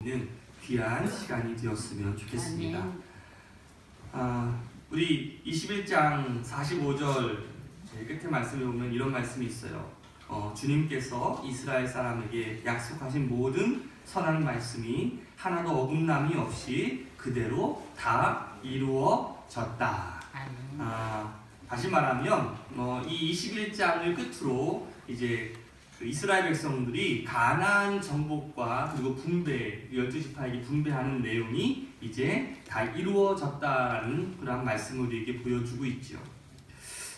있는 귀한 시간이 되었으면 좋겠습니다. 아멘. 우리 21장 45절 끝에 말씀에 보면 이런 말씀이 있어요. 주님께서 이스라엘 사람에게 약속하신 모든 선한 말씀이 하나도 어긋남이 없이 그대로 다 이루어졌다. 아멘. 다시 말하면 이 21장을 끝으로 이제 그 이스라엘 백성들이 가나안 정복과 그리고 분배, 12지파에게 분배하는 내용이 이제 다 이루어졌다라는 그런 말씀을 우리에게 보여주고 있죠.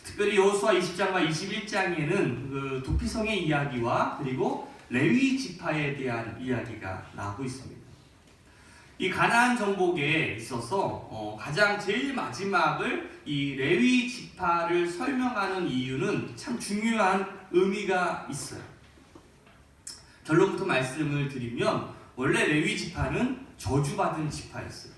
특별히 여호수아 20장과 21장에는 그 도피성의 이야기와 그리고 레위 지파에 대한 이야기가 나오고 있습니다. 이 가나안 정복에 있어서 가장 제일 마지막을 이 레위 지파를 설명하는 이유는 참 중요한 의미가 있어요. 결론부터 말씀을 드리면 원래 레위 지파는 저주받은 지파였어요.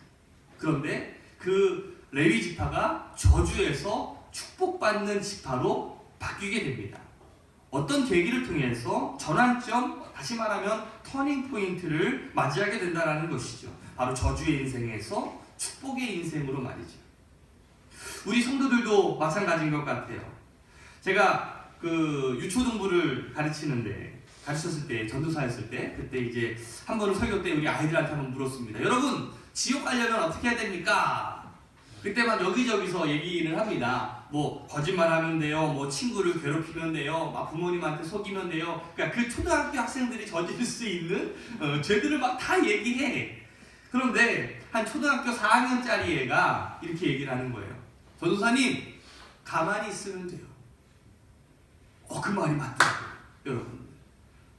그런데 그 레위 지파가 저주에서 축복받는 지파로 바뀌게 됩니다. 어떤 계기를 통해서 전환점, 다시 말하면 터닝 포인트를 맞이하게 된다는 것이죠. 바로 저주의 인생에서 축복의 인생으로 말이죠. 우리 성도들도 마찬가지인 것 같아요. 제가 그 유초등부를 가르쳤을 때, 전도사였을 때, 그때 이제 한 번은 설교 때 우리 아이들한테 한번 물었습니다. 여러분, 지옥 가려면 어떻게 해야 됩니까? 그때만 여기저기서 얘기를 합니다. 뭐 거짓말하면 돼요, 뭐 친구를 괴롭히면 돼요, 막 부모님한테 속이면 돼요. 그러니까 그 초등학교 학생들이 저지를 수 있는 죄들을 막 다 얘기해. 그런데 한 초등학교 4학년짜리 애가 이렇게 얘기를 하는 거예요. 전도사님, 가만히 있으면 돼요. 그 말이 맞더라고요, 여러분.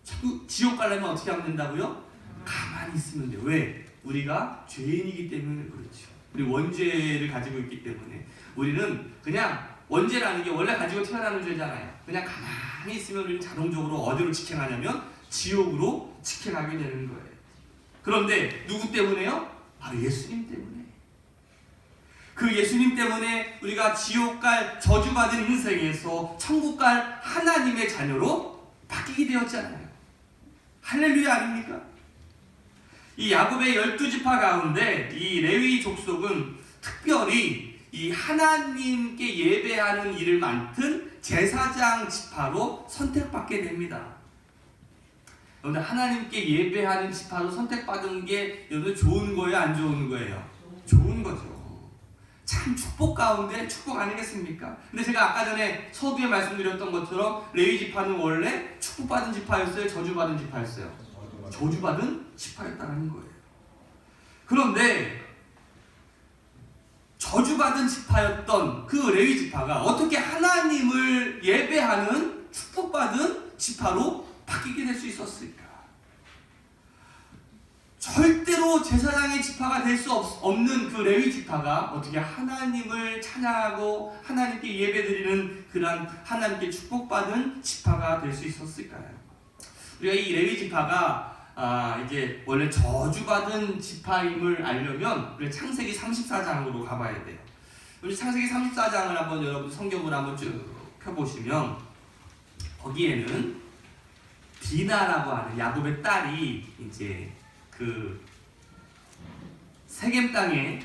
자꾸 지옥 가려면 어떻게 하면 된다고요? 가만히 있으면 돼요. 왜? 우리가 죄인이기 때문에 그렇죠. 우리 원죄를 가지고 있기 때문에 우리는 그냥 원죄라는 게 원래 가지고 태어나는 죄잖아요. 그냥 가만히 있으면 우리는 자동적으로 어디로 직행하냐면 지옥으로 직행하게 되는 거예요. 그런데 누구 때문에요? 바로 예수님 때문에. 그 예수님 때문에 우리가 지옥 갈 저주받은 인생에서 천국 갈 하나님의 자녀로 바뀌게 되었잖아요. 할렐루야 아닙니까? 이 야곱의 12지파 가운데 이 레위 족속은 특별히 이 하나님께 예배하는 일을 맡은 제사장 지파로 선택받게 됩니다. 그런데 하나님께 예배하는 지파로 선택받은 게 여러분 좋은 거예요, 안 좋은 거예요? 좋은 거죠. 참 축복 가운데 축복 아니겠습니까? 근데 제가 아까 전에 서두에 말씀드렸던 것처럼 레위 지파는 원래 축복받은 지파였어요? 저주받은 지파였어요? 저주받은 지파였다는 거예요. 그런데 저주받은 지파였던 그 레위 지파가 어떻게 하나님을 예배하는 축복받은 지파로 바뀌게 될 수 있었을까? 절대로 제사장의 지파가 될 수 없는 그 레위 지파가 어떻게 하나님을 찬양하고 하나님께 예배드리는 그런 하나님께 축복받은 지파가 될 수 있었을까요? 우리가 이 레위 지파가 이제 원래 저주받은 지파임을 알려면 우리 창세기 34장으로 가봐야 돼요. 우리 창세기 34장을 한번 여러분 성경을 한번 쭉 펴보시면 거기에는 디나라고 하는 야곱의 딸이 이제 그 세겜 땅의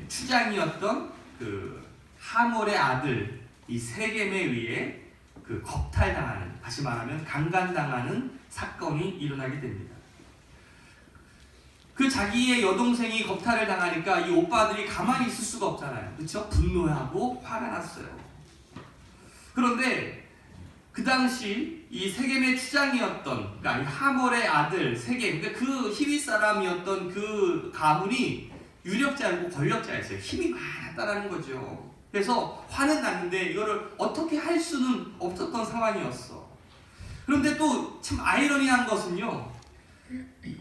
추장이었던 그 하몰의 아들 이 세겜에 의해 그 겁탈당하는, 다시 말하면 강간당하는 사건이 일어나게 됩니다. 그 자기의 여동생이 겁탈을 당하니까 이 오빠들이 가만히 있을 수가 없잖아요. 그렇죠? 분노하고 화가 났어요. 그런데 그 당시 이 세겜의 추장이었던, 그러니까 이 하몰의 아들 세겜, 그 히윗 사람이었던 그 가문이 유력자이고 권력자였어요. 힘이 많았다라는 거죠. 그래서 화는 났는데 이거를 어떻게 할 수는 없었던 상황이었어. 그런데 또 참 아이러니한 것은요,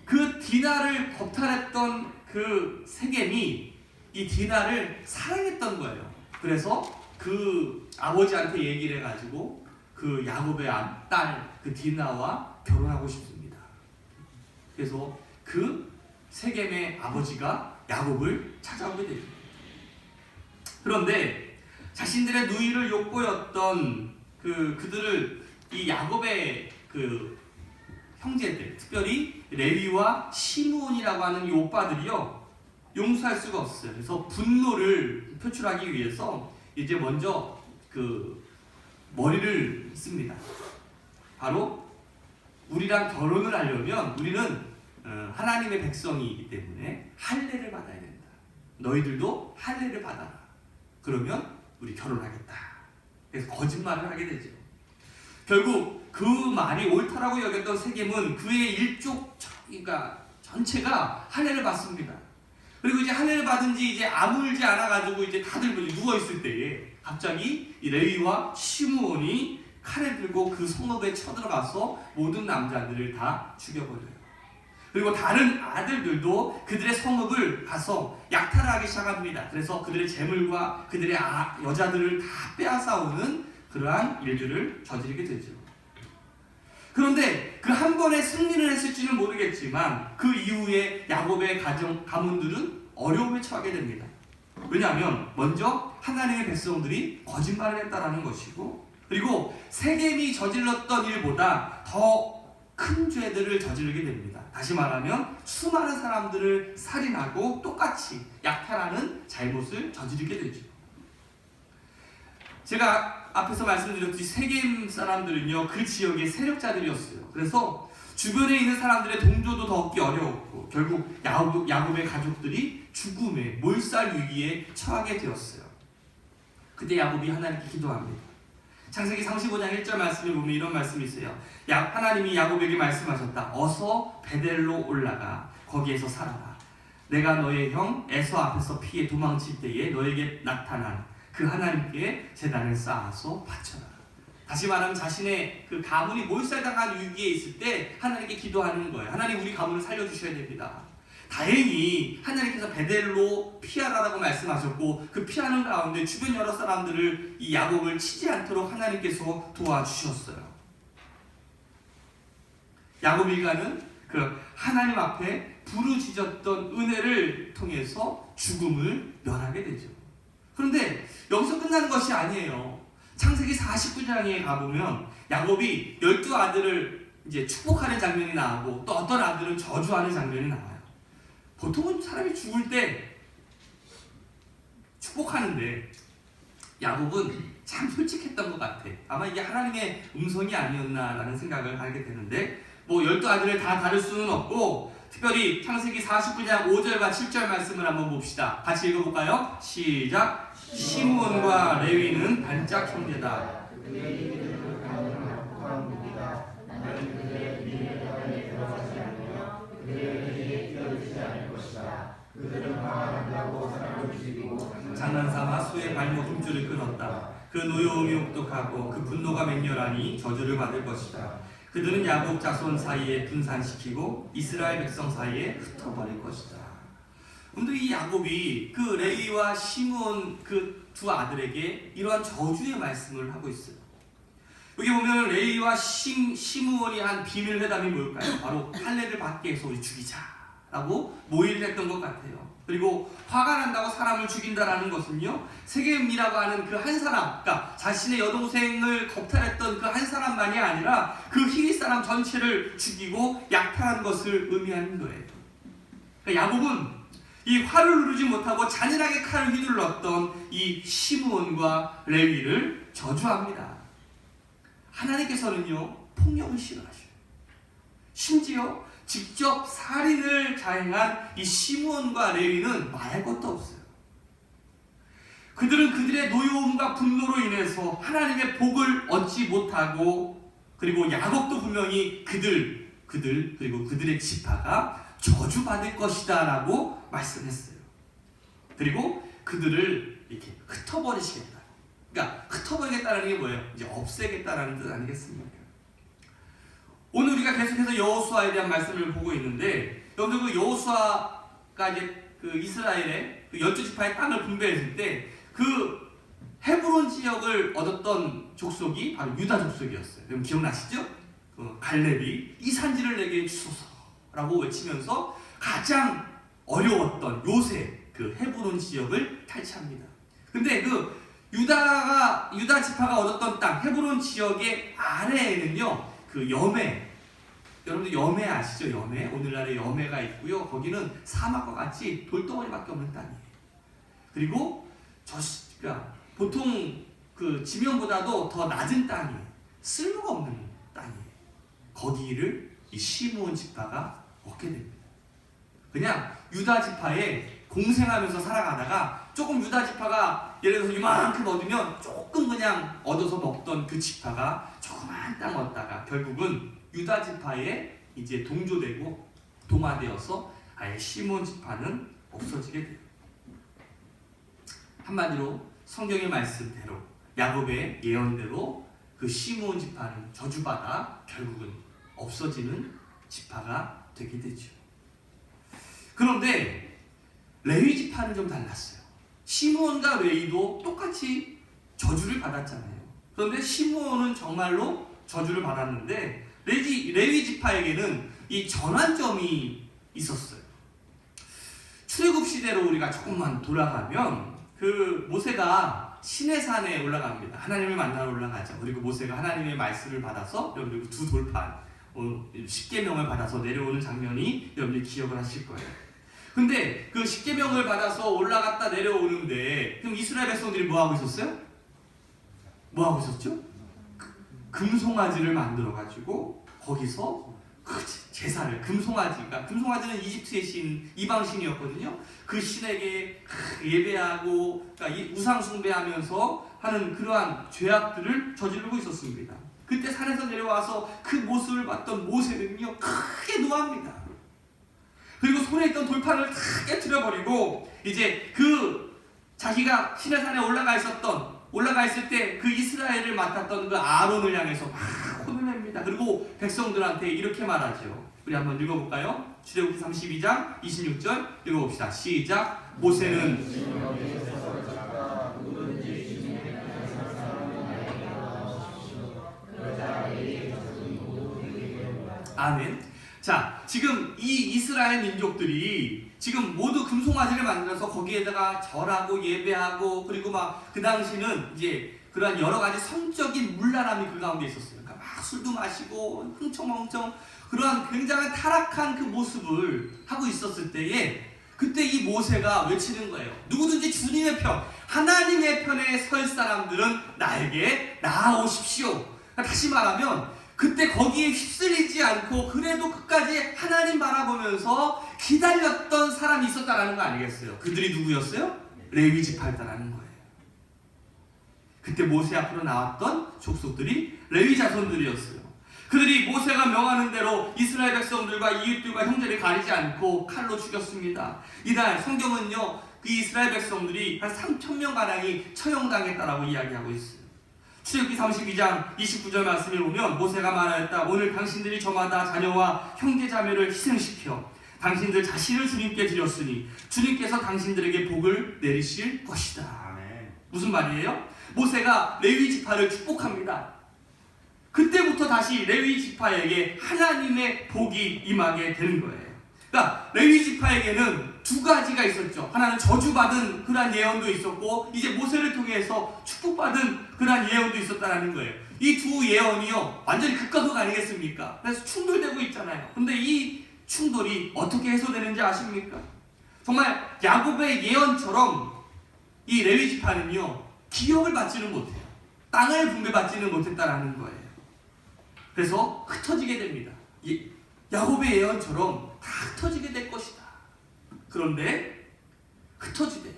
그 디나를 겁탈했던 그 세겜이 이 디나를 사랑했던 거예요. 그래서 그 아버지한테 얘기를 해가지고 그 야곱의 딸 그 디나와 결혼하고 싶습니다. 그래서 그 세겜의 아버지가 야곱을 찾아오게 됩니다. 그런데 자신들의 누이를 욕보였던 그들을 이 야곱의 그 형제들, 특별히 레위와 시므온이라고 하는 이 오빠들이요, 용서할 수가 없어요. 그래서 분노를 표출하기 위해서 이제 먼저 그 머리를 씁니다. 바로 우리랑 결혼을 하려면 우리는 하나님의 백성이기 때문에 할례를 받아야 된다. 너희들도 할례를 받아라. 그러면 우리 결혼하겠다. 그래서 거짓말을 하게 되죠. 결국 그 말이 옳다라고 여겼던 세겜은 그의 일족, 그러니까 전체가 할례를 받습니다. 그리고 이제 할례를 받은 지 이제 아물지 않아가지고 이제 다들 누워있을 때에 갑자기 이 레위와 시므온이 칼을 들고 그 성읍에 쳐들어가서 모든 남자들을 다 죽여버려요. 그리고 다른 아들들도 그들의 성읍을 가서 약탈을 하기 시작합니다. 그래서 그들의 재물과 그들의 여자들을 다 빼앗아오는 그러한 일들을 저지르게 되죠. 그런데 그 한 번에 승리를 했을지는 모르겠지만 그 이후에 야곱의 가문들은 어려움에 처하게 됩니다. 왜냐하면 먼저 하나님의 백성들이 거짓말을 했다라는 것이고, 그리고 세겜이 저질렀던 일보다 더 큰 죄들을 저지르게 됩니다. 다시 말하면 수많은 사람들을 살인하고 똑같이 약탈하는 잘못을 저지르게 되죠. 제가 앞에서 말씀드렸듯이 세겜 사람들은요, 그 지역의 세력자들이었어요. 그래서 주변에 있는 사람들의 동조도 더 얻기 어려웠고, 결국 야곱의 가족들이 죽음의 몰살 위기에 처하게 되었어요. 그때 야곱이 하나님께 기도합니다. 창세기 35장 1절 말씀에 보면 이런 말씀이 있어요. 하나님이 야곱에게 말씀하셨다. 어서 베델로 올라가 거기에서 살아라. 내가 너의 형 에서 앞에서 피해 도망칠 때에 너에게 나타난 그 하나님께 제단을 쌓아서 바쳐라. 다시 말하면 자신의 그 가문이 몰살당한 위기에 있을 때 하나님께 기도하는 거예요. 하나님, 우리 가문을 살려주셔야 됩니다. 다행히 하나님께서 베델로 피하라라고 말씀하셨고, 그 피하는 가운데 주변 여러 사람들을 이 야곱을 치지 않도록 하나님께서 도와주셨어요. 야곱 일가는 그 하나님 앞에 부르짖었던 은혜를 통해서 죽음을 면하게 되죠. 그런데 여기서 끝나는 것이 아니에요. 창세기 49장에 가보면 야곱이 12아들을 이제 축복하는 장면이 나오고, 또 어떤 아들은 저주하는 장면이 나와요. 보통은 사람이 죽을 때 축복하는데 야곱은 참 솔직했던 것 같아. 아마 이게 하나님의 음성이 아니었나라는 생각을 하게 되는데, 뭐 12아들을 다 다룰 수는 없고, 특별히 창세기 49장 5절과 7절 말씀을 한번 봅시다. 같이 읽어볼까요? 시작! 시므온과 레위는 반짝 형제다. 장난삼아 수의 발목 힘줄을 끊었다. 그 노여움이 혹독하고 그 분노가 맹렬하니 저주를 받을 것이다. 그들은 야곱 자손 사이에 분산시키고 이스라엘 백성 사이에 흩어버릴 것이다. 근데 이 야곱이 그 레위와 시므온 그 두 아들에게 이러한 저주의 말씀을 하고 있어요. 여기 보면 레위와 시므온이 한 비밀 회담이 뭘까요? 바로 할례를 받게 해서 우리 죽이자라고 모의를 했던 것 같아요. 그리고 화가 난다고 사람을 죽인다라는 것은요, 세겜이라고 하는 그 한 사람, 그러니까 자신의 여동생을 겁탈했던 그 한 사람만이 아니라 그 히윗 사람 전체를 죽이고 약탈한 것을 의미하는 거예요. 그러니까 야곱은 이 화를 누르지 못하고 잔인하게 칼을 휘둘렀던 이 시므온과 레위를 저주합니다. 하나님께서는요, 폭력을 싫어하셔요. 심지어 직접 살인을 자행한 이 시므온과 레위는 말할 것도 없어요. 그들은 그들의 노여움과 분노로 인해서 하나님의 복을 얻지 못하고, 그리고 야곱도 분명히 그들 그리고 그들의 지파가 저주받을 것이다 라고 말씀했어요. 그리고 그들을 이렇게 흩어버리시겠다. 그러니까 흩어버리겠다는 게 뭐예요? 이제 없애겠다라는 뜻 아니겠습니까? 오늘 우리가 계속해서 여호수아에 대한 말씀을 보고 있는데, 여러분들 그 여호수아가 이제 그 이스라엘의 그 12지파의 땅을 분배했을 때 그 헤브론 지역을 얻었던 족속이 바로 유다 족속이었어요. 여러분 기억나시죠? 갈렙이 이 산지를 내게 주소서라고 외치면서 가장 어려웠던 요새 그 헤브론 지역을 탈취합니다. 근데 그 유다 지파가 얻었던 땅 헤브론 지역의 아래에는요, 그 여러분들 염해 아시죠? 염해? 오늘날에 염해가 있고요. 거기는 사막과 같이 돌덩어리밖에 없는 땅이에요. 그리고 그러니까 보통 그 지면보다도 더 낮은 땅이에요. 쓸모가 없는 땅이에요. 거기를 이 시므온 지파가 얻게 됩니다. 그냥 유다 지파에 공생하면서 살아가다가 조금 유다 지파가 예를 들어서 이만큼 얻으면 조금 그냥 얻어서 먹던 그 지파가 조그만 땅 얻다가 결국은 유다 지파에 이제 동조되고 동화되어서 아예 시므온 지파는 없어지게 돼요. 한마디로 성경의 말씀대로 야곱의 예언대로 그 시므온 지파는 저주받아 결국은 없어지는 지파가 되게 되죠. 그런데 레위 지파는 좀 달랐어요. 시므온과 레위도 똑같이 저주를 받았잖아요. 그런데 시므온은 정말로 저주를 받았는데 레위 지파에게는 이 전환점이 있었어요. 출애굽 시대로 우리가 조금만 돌아가면 그 모세가 시내산에 올라갑니다. 하나님을 만나러 올라가죠. 그리고 모세가 하나님의 말씀을 받아서 여러분들 두 돌판 십계명을 받아서 내려오는 장면이 여러분들 기억을 하실 거예요. 근데 그 십계명을 받아서 올라갔다 내려오는데 그럼 이스라엘 백성들이 뭐 하고 있었어요? 뭐 하고 있었죠? 금송아지를 만들어 가지고 거기서 그 제사를 금송아지는 이집트의 신 이방 신이었거든요. 그 신에게 예배하고 그러니까 우상 숭배하면서 하는 그러한 죄악들을 저지르고 있었습니다. 그때 산에서 내려와서 그 모습을 봤던 모세는요 크게 노합니다. 그리고 손에 있던 돌판을 다 깨트려버리고 이제 그 자기가 시내산에 올라가 있을 때 그 이스라엘을 맡았던 그 아론을 향해서 막 혼을 냅니다. 그리고 백성들한테 이렇게 말하죠. 우리 한번 읽어볼까요? 출애굽기 32장 26절 읽어봅시다. 시작. 모세는 아멘. 자, 지금 이 이스라엘 민족들이 지금 모두 금송아지를 만들어서 거기에다가 절하고 예배하고 그리고 막 그 당시는 이제 그러한 여러 가지 성적인 문란함이 그 가운데 있었어요. 그러니까 막 술도 마시고 흥청망청 그러한 굉장히 타락한 그 모습을 하고 있었을 때에 그때 이 모세가 외치는 거예요. 누구든지 주님의 편, 하나님의 편에 설 사람들은 나에게 나아오십시오. 그러니까 다시 말하면 그때 거기에 휩쓸리지 않고 그래도 끝까지 하나님 바라보면서 기다렸던 사람이 있었다라는 거 아니겠어요? 그들이 누구였어요? 레위 지파였다라는 거예요. 그때 모세 앞으로 나왔던 족속들이 레위 자손들이었어요. 그들이 모세가 명하는 대로 이스라엘 백성들과 이웃들과 형제를 가리지 않고 칼로 죽였습니다. 이날 성경은요 그 이스라엘 백성들이 한 3,000명 가량이 처형당했다라고 이야기하고 있어요. 출애굽기 32장 29절 말씀을 보면 모세가 말하였다. 오늘 당신들이 저마다 자녀와 형제 자매를 희생시켜 당신들 자신을 주님께 드렸으니 주님께서 당신들에게 복을 내리실 것이다. 아멘. 무슨 말이에요? 모세가 레위 지파를 축복합니다. 그때부터 다시 레위 지파에게 하나님의 복이 임하게 되는 거예요. 그러니까 레위 지파에게는 두 가지가 있었죠. 하나는 저주받은 그러한 예언도 있었고 이제 모세를 통해서 축복받은 그러한 예언도 있었다는 거예요. 이 두 예언이요 완전히 극과 극 아니겠습니까? 그래서 충돌되고 있잖아요. 근데 이 충돌이 어떻게 해소되는지 아십니까? 정말 야곱의 예언처럼 이 레위 지파는요 기업을 받지는 못해요. 땅을 분배받지는 못했다라는 거예요. 그래서 흩어지게 됩니다. 야곱의 예언처럼 다 흩어지게 될 것이다. 그런데 흩어지되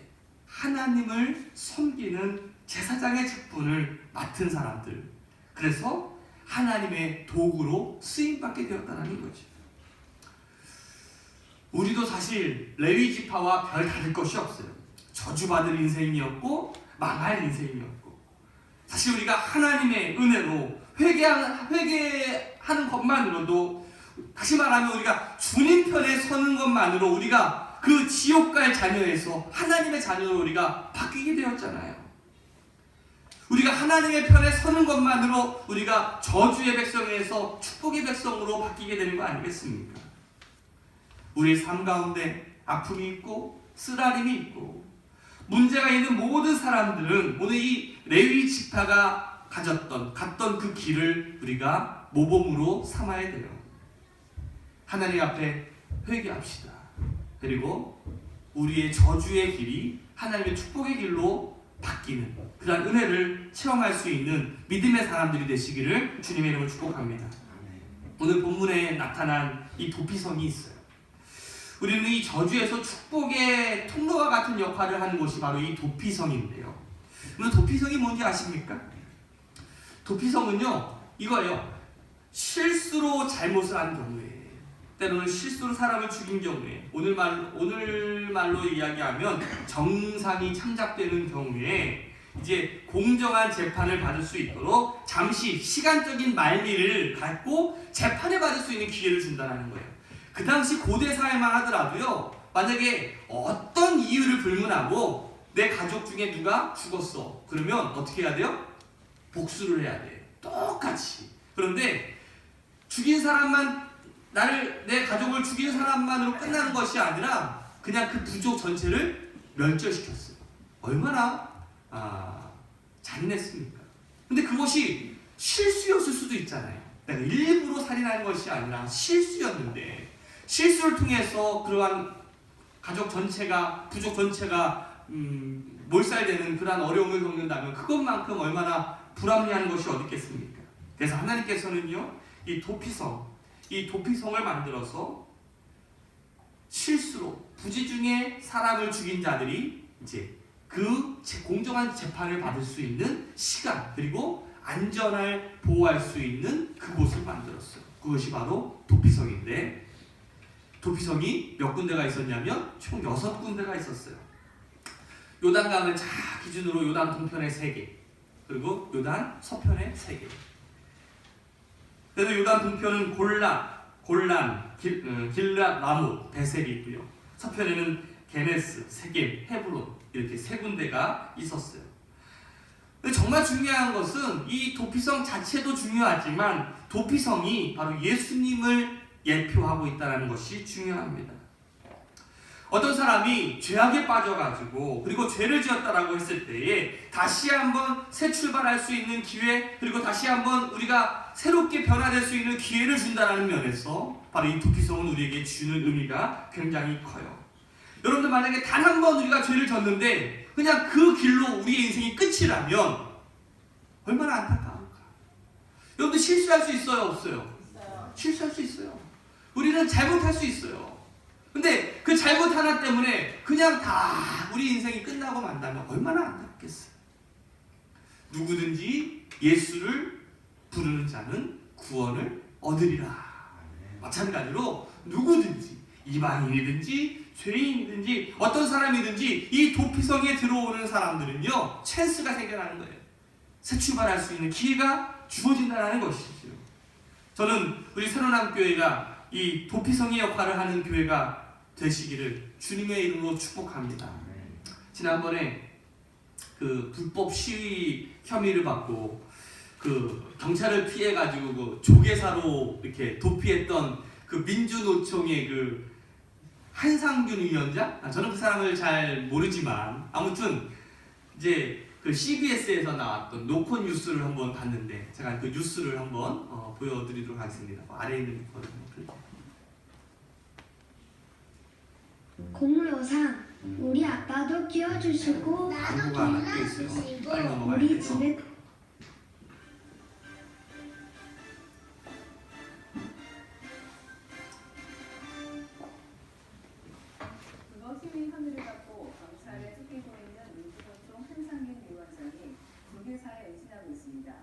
하나님을 섬기는 제사장의 직분을 맡은 사람들, 그래서 하나님의 도구로 쓰임받게 되었다는 거죠. 우리도 사실 레위 지파와 별 다를 것이 없어요. 저주받을 인생이었고 망할 인생이었고 사실 우리가 하나님의 은혜로 회개하는 것만으로도 다시 말하면 우리가 주님 편에 서는 것만으로 우리가 그 지옥갈 자녀에서 하나님의 자녀로 우리가 바뀌게 되었잖아요. 우리가 하나님의 편에 서는 것만으로 우리가 저주의 백성에서 축복의 백성으로 바뀌게 되는 거 아니겠습니까? 우리의 삶 가운데 아픔이 있고 쓰라림이 있고 문제가 있는 모든 사람들은 오늘 이 레위 지파가 갔던 그 길을 우리가 모범으로 삼아야 돼요. 하나님 앞에 회개합시다. 그리고 우리의 저주의 길이 하나님의 축복의 길로 바뀌는 그러한 은혜를 체험할 수 있는 믿음의 사람들이 되시기를 주님의 이름으로 축복합니다. 오늘 본문에 나타난 이 도피성이 있어요. 우리는 이 저주에서 축복의 통로와 같은 역할을 하는 곳이 바로 이 도피성인데요. 오늘 도피성이 뭔지 아십니까? 도피성은요, 이거예요. 실수로 잘못을 한 경우에, 때로는 실수로 사람을 죽인 경우에, 오늘말로 이야기하면 정상이 참작되는 경우에 이제 공정한 재판을 받을 수 있도록 잠시 시간적인 말미를 갖고 재판을 받을 수 있는 기회를 준다는 거예요. 그 당시 고대 사회만 하더라도요, 만약에 어떤 이유를 불문하고 내 가족 중에 누가 죽었어, 그러면 어떻게 해야 돼요? 복수를 해야 돼. 똑같이. 그런데 죽인 사람만, 내 가족을 죽인 사람만으로 끝나는 것이 아니라 그냥 그 부족 전체를 멸절시켰어요. 얼마나 잔인했습니까? 근데 그것이 실수였을 수도 있잖아요. 내가 일부러 살인하는 것이 아니라 실수였는데, 실수를 통해서 그러한 가족 전체가, 부족 전체가 몰살되는 그러한 어려움을 겪는다면 그것만큼 얼마나 불합리한 것이 어디 있겠습니까? 그래서 하나님께서는요, 이 도피성을 만들어서 실수로 부지 중에 사람을 죽인 자들이 이제 그 공정한 재판을 받을 수 있는 시간, 그리고 안전을 보호할 수 있는 그곳을 만들었어요. 그것이 바로 도피성인데, 도피성이 몇 군데가 있었냐면 총 6군데가 있었어요. 요단강을 기준으로 요단 동편에 3개, 그리고 요단 서편에 3개. 그래서 요단 동편은 골란, 길랏, 라못, 베셀이 있고요. 서편에는 게네스, 세겜, 헤브론, 이렇게 3군데가 있었어요. 근데 정말 중요한 것은 이 도피성 자체도 중요하지만 도피성이 바로 예수님을 예표하고 있다는 것이 중요합니다. 어떤 사람이 죄악에 빠져가지고 그리고 죄를 지었다라고 했을 때에 다시 한번 새 출발할 수 있는 기회, 그리고 다시 한번 우리가 새롭게 변화될 수 있는 기회를 준다는 면에서 바로 이 도피성은 우리에게 주는 의미가 굉장히 커요. 여러분들 만약에 단 한 번 우리가 죄를 졌는데 그냥 그 길로 우리의 인생이 끝이라면 얼마나 안타까울까. 여러분들 실수할 수 있어요, 없어요? 실수할 수 있어요. 우리는 잘못할 수 있어요. 근데 그 잘못 하나 때문에 그냥 다 우리 인생이 끝나고 만다면 얼마나 안타깝겠어요. 누구든지 예수를 부르는 자는 구원을 얻으리라. 마찬가지로 누구든지, 이방인이든지 죄인이든지 어떤 사람이든지 이 도피성에 들어오는 사람들은요, 찬스가 생겨나는 거예요. 새 출발할 수 있는 기회가 주어진다는 것이죠. 저는 우리 새로남교회가 이 도피성의 역할을 하는 교회가 되시기를 주님의 이름으로 축복합니다. 지난번에 그 불법 시위 혐의를 받고 그 경찰을 피해가지고 그 조계사로 이렇게 도피했던 그 민주노총의 그 한상균 위원장? 저는 그 사람을 잘 모르지만 아무튼 이제 그 CBS에서 나왔던 노컷 뉴스를 한번 봤는데, 제가 그 뉴스를 한번 보여드리도록 하겠습니다. 아래에 있는 거거든요. 고무요상 우리 아빠도 끼워주시고 광고가 안 있어요. 빨리 넘어가야 우리 돼요. 집에 시민 혐의를 받고 경찰에 쫓기고 있는 민주노총 한상균 위원장이 조계사에 은신하고 있습니다.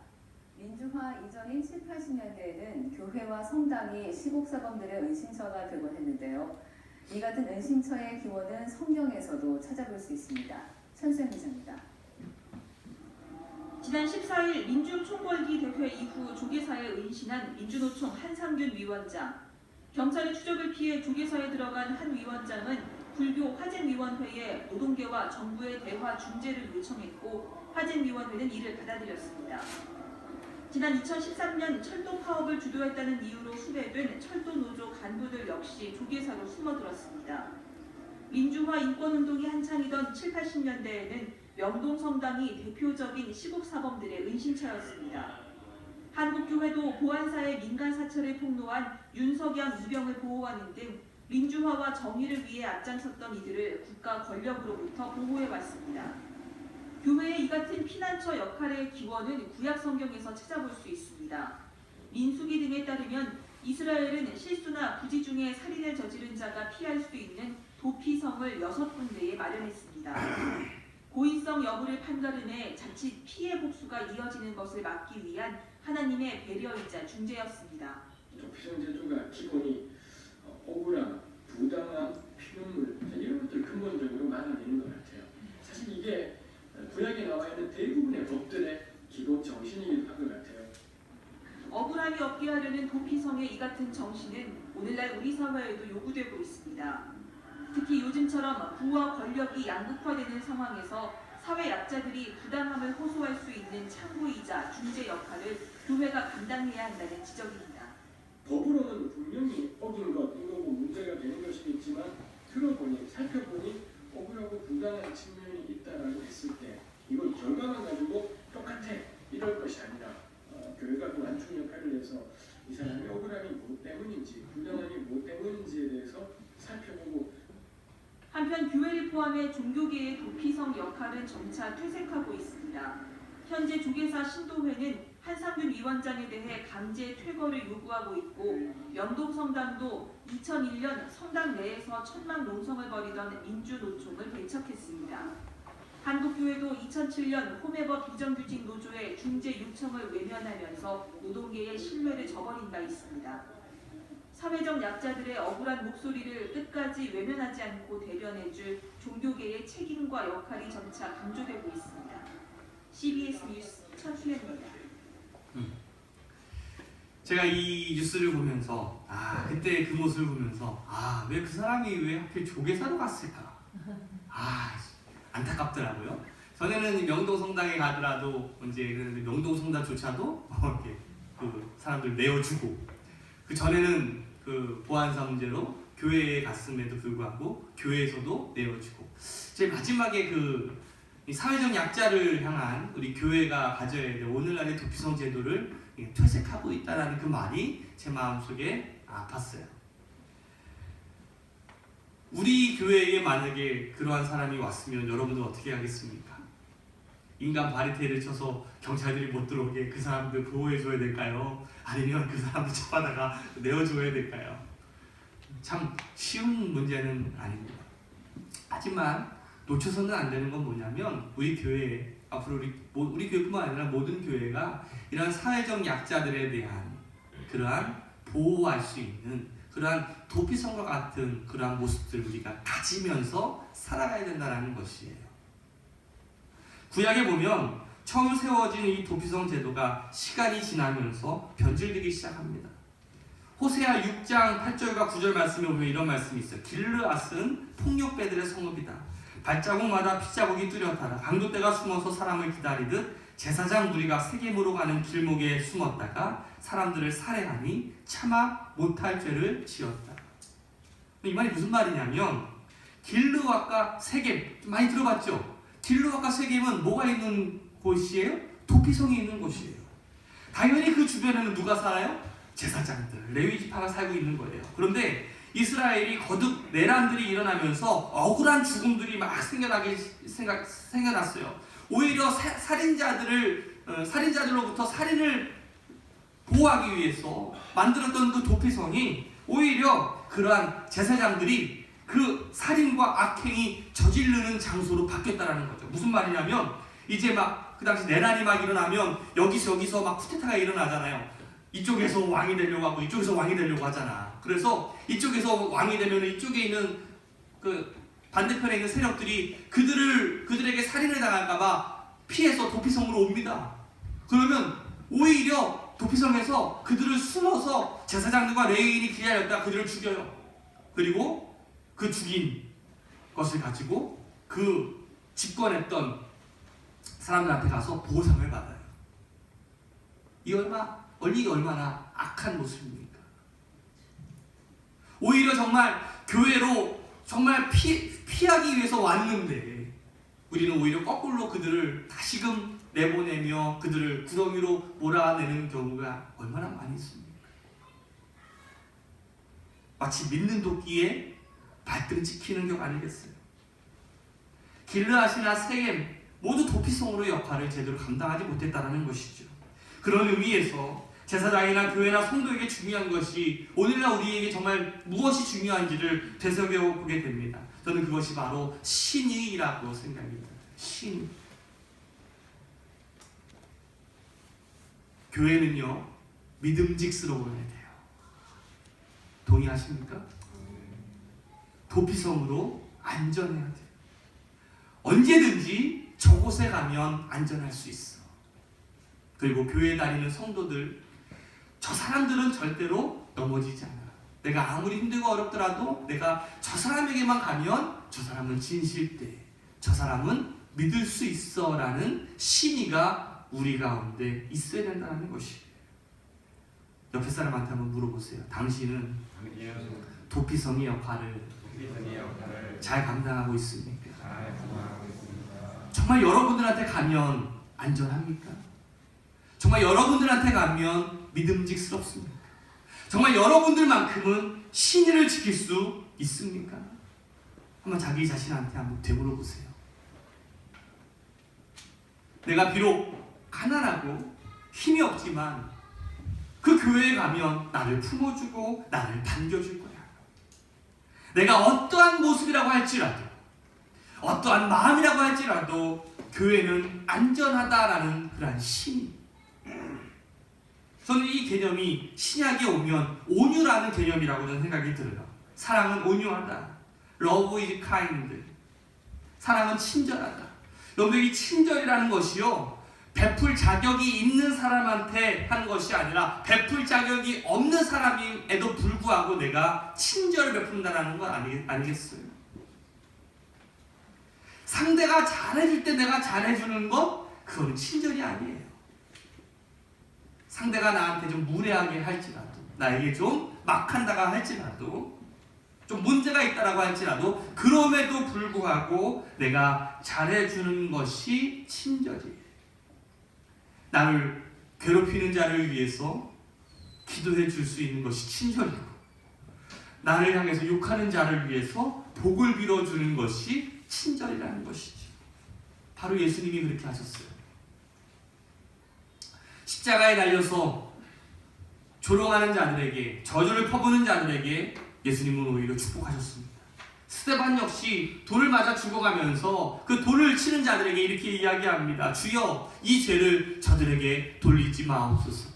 민주화 이전인 7, 80년대에는 교회와 성당이 시국사범들의 은신처가 되곤 했는데요. 이 같은 은신처의 기원은 성경에서도 찾아볼 수 있습니다. 천수영 기자입니다. 지난 14일 민주총궐기 대회 이후 조계사에 은신한 민주노총 한상균 위원장. 경찰의 추적을 피해 조계사에 들어간 한 위원장은 불교 화쟁위원회에 노동계와 정부의 대화 중재를 요청했고 화쟁위원회는 이를 받아들였습니다. 지난 2013년 철도 파업을 주도했다는 이유로 수배된 철도노조 간부들 역시 조계사로 숨어들었습니다. 민주화 인권운동이 한창이던 7, 80년대에는 명동성당이 대표적인 시국사범들의 은신처였습니다. 한국교회도 보안사의 민간 사찰을 폭로한 윤석양 이병을 보호하는 등 민주화와 정의를 위해 앞장섰던 이들을 국가 권력으로부터 보호해왔습니다. 교회의 이 같은 피난처 역할의 기원은 구약 성경에서 찾아볼 수 있습니다. 민수기 등에 따르면 이스라엘은 실수나 부지 중에 살인을 저지른 자가 피할 수 있는 도피성을 6군데에 마련했습니다. 고의성 여부를 판가름해 자칫 피해 복수가 이어지는 것을 막기 위한 하나님의 배려이자 중재였습니다. 도피성 제도가 기본이 억울함, 부당함, 피눈물 이런 것들 근본적으로 막아내는 것 같아요. 사실 이게 구약에 나와 있는 대부분의 법들의 기본 정신이기도 한 것 같아요. 억울함이 없게 하려는 도피성의 이 같은 정신은 오늘날 우리 사회에도 요구되고 있습니다. 특히 요즘처럼 부와 권력이 양극화되는 상황에서 사회 약자들이 부당함을 호소할 수 있는 창구이자 중재 역할을 교회가 감당해야 한다는 지적입니다. 법으로는 분명히 어긴 것, 이거고 문제가 되는 것이겠지만 살펴보니 억울하고 부당한 측면이 있다라고 했을 때 이걸 결과만 가지고 똑같아 이럴 것이 아니라 교회가 그 완충 역할을 해서 이 사람이 억울함이 무엇 때문인지 부당함이 무엇 때문인지에 대해서 살펴보고 한편 교회를 포함해 종교계의 도피성 역할은 점차 퇴색하고 있습니다. 현재 조계사 신도회는 한상균 위원장에 대해 강제 퇴거를 요구하고 있고 영동성당도 2001년 성당 내에서 천막 농성을 벌이던 민주노총을 배척했습니다. 한국교회도 2007년 호메버 비정규직 노조의 중재 요청을 외면하면서 노동계의 신뢰를 저버린 바 있습니다. 사회적 약자들의 억울한 목소리를 끝까지 외면하지 않고 대변해줄 종교계의 책임과 역할이 점차 강조되고 있습니다. CBS 뉴스 천수연입니다. 제가 이 뉴스를 보면서 그때 그 모습을 보면서 왜 그 사람이 왜 하필 조계사로 갔을까? 안타깝더라고요. 전에는 명동성당에 가더라도 이제 명동성당조차도 이렇게 그 사람들 내어주고 그 전에는 그 보안사 문제로 교회에 갔음에도 불구하고 교회에서도 내어주고 제 마지막에 이 사회적 약자를 향한 우리 교회가 가져야 될 오늘날의 도피성 제도를 퇴색하고 있다는 그 말이 제 마음속에 아팠어요. 우리 교회에 만약에 그러한 사람이 왔으면 여러분들 어떻게 하겠습니까? 인간 바리테이를 쳐서 경찰들이 못 들어오게 그 사람들 보호해줘야 될까요? 아니면 그 사람들 잡아다가 내어줘야 될까요? 참 쉬운 문제는 아닙니다. 하지만 놓쳐서는 안 되는 건 뭐냐면 우리 교회 앞으로 우리 교회뿐만 아니라 모든 교회가 이러한 사회적 약자들에 대한 그러한 보호할 수 있는 그러한 도피성과 같은 그러한 모습들 우리가 가지면서 살아가야 된다는 것이에요. 구약에 보면 처음 세워진 이 도피성 제도가 시간이 지나면서 변질되기 시작합니다. 호세아 6장 8절과 9절 말씀에 보면 이런 말씀이 있어요. 길르앗은 폭력배들의 성읍이다. 발자국마다 핏자국이 뚜렷하다. 강도떼가 숨어서 사람을 기다리듯 제사장 무리가 세겜으로 가는 길목에 숨었다가 사람들을 살해하니 차마 못할 죄를 지었다. 이 말이 무슨 말이냐면 길르앗과 세겜 많이 들어봤죠? 길르앗과 세겜은 뭐가 있는 곳이에요? 도피성이 있는 곳이에요. 당연히 그 주변에는 누가 살아요? 제사장들, 레위 지파가 살고 있는 거예요. 그런데 이스라엘이 거듭 내란들이 일어나면서 억울한 죽음들이 막 생겨났어요. 오히려 살인자들로부터 살인을 보호하기 위해서 만들었던 그 도피성이 오히려 그러한 제사장들이 그 살인과 악행이 저지르는 장소로 바뀌었다는 거죠. 무슨 말이냐면 이제 막 그 당시 내란이 막 일어나면 여기서 막 쿠데타가 일어나잖아요. 이쪽에서 왕이 되려고 하고 이쪽에서 왕이 되려고 하잖아. 그래서 이쪽에서 왕이 되면 이쪽에 있는 그 반대편에 있는 세력들이 그들에게 살인을 당할까봐 피해서 도피성으로 옵니다. 그러면 오히려 도피성에서 그들을 숨어서 제사장들과 레위인이 기다렸다 그들을 죽여요. 그리고 그 죽인 것을 가지고 그 집권했던 사람들한테 가서 보상을 받아요. 이게 얼마나 악한 모습입니까? 오히려 정말 교회로 정말 피하기 위해서 왔는데 우리는 오히려 거꾸로 그들을 다시금 내보내며 그들을 구덩이로 몰아내는 경우가 얼마나 많이 있습니까? 마치 믿는 도끼에 발등 찍히는 격 아니겠어요? 길르앗이나 세겜 모두 도피성으로 역할을 제대로 감당하지 못했다는 것이죠. 그런 의미에서 제사장이나 교회나 성도에게 중요한 것이 오늘날 우리에게 정말 무엇이 중요한지를 되새겨보게 됩니다. 저는 그것이 바로 신의라고 생각합니다. 신. 교회는요, 믿음직스러워야 돼요. 동의하십니까? 도피성으로 안전해야 돼요. 언제든지 저곳에 가면 안전할 수 있어. 그리고 교회에 다니는 성도들, 저 사람들은 절대로 넘어지지 않아. 내가 아무리 힘들고 어렵더라도 내가 저 사람에게만 가면 저 사람은 진실돼, 저 사람은 믿을 수 있어 라는 신의가 우리 가운데 있어야 된다는 것이에요. 옆에 사람한테 한번 물어보세요. 당신은 도피성의 역할을 잘 감당하고 있습니까? 정말 여러분들한테 가면 안전합니까? 정말 여러분들한테 가면 믿음직스럽습니까? 정말 여러분들만큼은 신의를 지킬 수 있습니까? 한번 자기 자신한테 한번 되물어보세요. 내가 비록 가난하고 힘이 없지만 그 교회에 가면 나를 품어주고 나를 반겨줄 거야. 내가 어떠한 모습이라고 할지라도, 어떠한 마음이라고 할지라도 교회는 안전하다라는 그러한 신이. 저는 이 개념이 신약에 오면 온유라는 개념이라고 저는 생각이 들어요. 사랑은 온유하다. Love is kind. 사랑은 친절하다. 여러분, 이 친절이라는 것이요, 베풀 자격이 있는 사람한테 하는 것이 아니라 베풀 자격이 없는 사람임에도 불구하고 내가 친절을 베푼다는 건 아니겠어요? 상대가 잘해줄 때 내가 잘해주는 것, 그건 친절이 아니에요. 상대가 나한테 좀 무례하게 할지라도, 나에게 좀 막한다가 할지라도, 좀 문제가 있다라고 할지라도, 그럼에도 불구하고 내가 잘해주는 것이 친절이에요. 나를 괴롭히는 자를 위해서 기도해 줄 수 있는 것이 친절이고, 나를 향해서 욕하는 자를 위해서 복을 빌어주는 것이 친절이라는 것이죠. 바로 예수님이 그렇게 하셨어요. 십자가에 달려서 조롱하는 자들에게, 저주를 퍼부는 자들에게 예수님은 오히려 축복하셨습니다. 스데반 역시 돌을 맞아 죽어가면서 그 돌을 치는 자들에게 이렇게 이야기합니다. 주여, 이 죄를 저들에게 돌리지 마옵소서.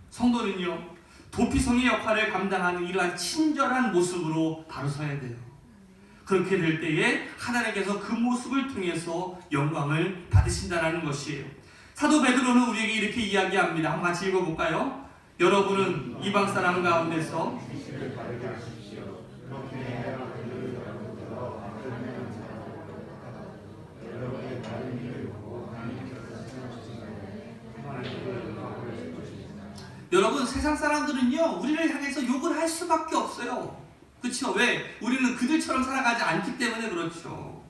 성도는요, 도피성의 역할을 감당하는 이러한 친절한 모습으로 바로 서야 돼요. 그렇게 될 때에 하나님께서 그 모습을 통해서 영광을 받으신다는 것이에요. 사도 베드로는 우리에게 이렇게 이야기합니다. 한번 같이 읽어볼까요? 여러분은 이방 사람 가운데서 여러분, 세상 사람들은요, 우리를 향해서 욕을 할 수밖에 없어요. 그렇죠? 왜? 우리는 그들처럼 살아가지 않기 때문에 그렇죠.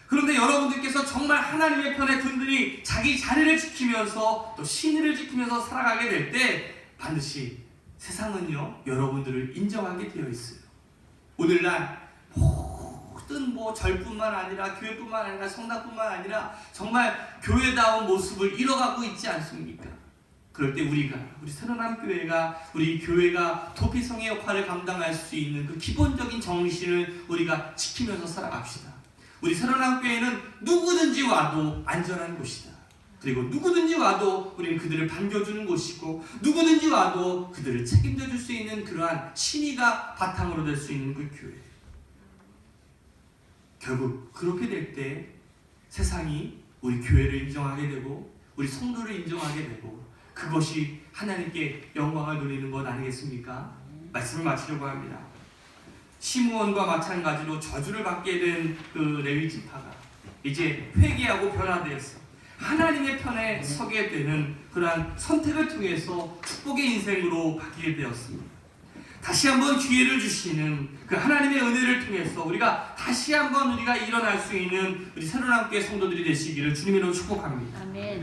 그런데 여러분들께서 정말 하나님의 편에 든든히 자기 자리를 지키면서 또 신의를 지키면서 살아가게 될 때 반드시 세상은요, 여러분들을 인정하게 되어 있어요. 오늘날 모든 절뿐만 아니라 교회뿐만 아니라 성당뿐만 아니라 정말 교회다운 모습을 잃어가고 있지 않습니까? 그럴 때 우리 새로운 교회가, 우리 교회가 도피성의 역할을 감당할 수 있는 그 기본적인 정신을 우리가 지키면서 살아갑시다. 우리 새로운 교회는 누구든지 와도 안전한 곳이다. 그리고 누구든지 와도 우리는 그들을 반겨주는 곳이고, 누구든지 와도 그들을 책임져 줄 수 있는 그러한 신의가 바탕으로 될 수 있는 그 교회. 결국 그렇게 될 때 세상이 우리 교회를 인정하게 되고 우리 성도를 인정하게 되고, 그것이 하나님께 영광을 돌리는 것 아니겠습니까? 말씀을 마치려고 합니다. 시므온과 마찬가지로 저주를 받게 된 그 레위 지파가 이제 회개하고 변화되었어. 하나님의 편에 서게 되는 그러한 선택을 통해서 축복의 인생으로 바뀌게 되었습니다. 다시 한번 기회를 주시는 그 하나님의 은혜를 통해서 우리가 다시 한번 우리가 일어날 수 있는 우리 새로운 함께 성도들이 되시기를 주님으로 축복합니다. 아멘.